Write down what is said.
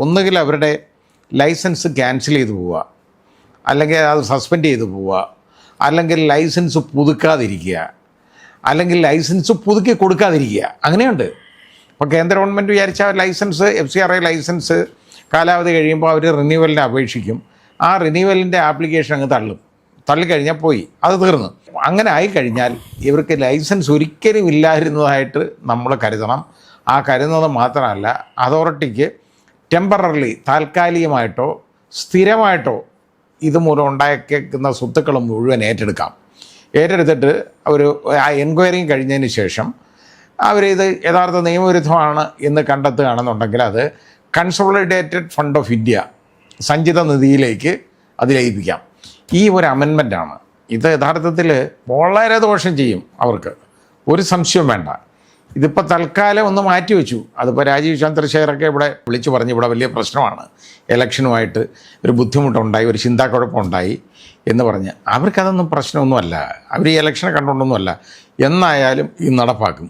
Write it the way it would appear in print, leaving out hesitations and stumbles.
ഒന്നുകിൽ അവരുടെ licence cancel ചെയ്ത് പോവുക, അല്ലെങ്കിൽ അത് സസ്പെൻഡ് ചെയ്ത് പോവുക, അല്ലെങ്കിൽ ലൈസൻസ് പുതുക്കാതിരിക്കുക, അല്ലെങ്കിൽ ലൈസൻസ് പുതുക്കി കൊടുക്കാതിരിക്കുക. അങ്ങനെയുണ്ട്. ഇപ്പോൾ കേന്ദ്ര ഗവൺമെൻറ് വിചാരിച്ച ലൈസൻസ് FCRA ലൈസൻസ് കാലാവധി കഴിയുമ്പോൾ അവർ റിന്യൂവലിന് അപേക്ഷിക്കും. ആ റിന്യൂവലിൻ്റെ ആപ്ലിക്കേഷൻ അങ്ങ് തള്ളിക്കഴിഞ്ഞാൽ പോയി, അത് തീർന്നു. അങ്ങനെ ആയിക്കഴിഞ്ഞാൽ ഇവർക്ക് ലൈസൻസ് ഒരിക്കലും ഇല്ലായിരുന്നതായിട്ട് നമ്മൾ കരുതണം. ആ കരുതുന്നത് മാത്രമല്ല, അതോറിറ്റിക്ക് ടെമ്പററിലി താൽക്കാലികമായിട്ടോ സ്ഥിരമായിട്ടോ ഇതുമൂലം ഉണ്ടാക്കിയേക്കുന്ന സ്വത്തുക്കൾ മുഴുവൻ ഏറ്റെടുത്തിട്ട് ഒരു എൻക്വയറിയും കഴിഞ്ഞതിന് ശേഷം അവരിത് യഥാർത്ഥ നിയമവിരുദ്ധമാണ് എന്ന് കണ്ടെത്തുകയാണെന്നുണ്ടെങ്കിൽ അത് കൺസോളിഡേറ്റഡ് ഫണ്ട് ഓഫ് ഇന്ത്യ സഞ്ചിത നിധിയിലേക്ക് അത് ലയിപ്പിക്കാം. ഈ ഒരു അമെൻമെൻറ്റാണ് ഇത്. യഥാർത്ഥത്തിൽ വളരെ ദോഷം ചെയ്യും അവർക്ക്, ഒരു സംശയവും വേണ്ട. ഇതിപ്പോൾ തൽക്കാലം ഒന്ന് മാറ്റിവെച്ചു. അതിപ്പോൾ രാജീവ് ചന്ദ്രശേഖരൊക്കെ ഇവിടെ വിളിച്ചു പറഞ്ഞ് ഇവിടെ വലിയ പ്രശ്നമാണ്, ഇലക്ഷനുമായിട്ട് ഒരു ബുദ്ധിമുട്ടുണ്ടായി, ഒരു ചിന്താക്കുഴപ്പമുണ്ടായി എന്ന് പറഞ്ഞ്. അവർക്കതൊന്നും പ്രശ്നമൊന്നുമല്ല, അവർ ഈ ഇലക്ഷനെ കണ്ടുകൊണ്ടൊന്നുമല്ല. എന്നായാലും ഇത് നടപ്പാക്കും.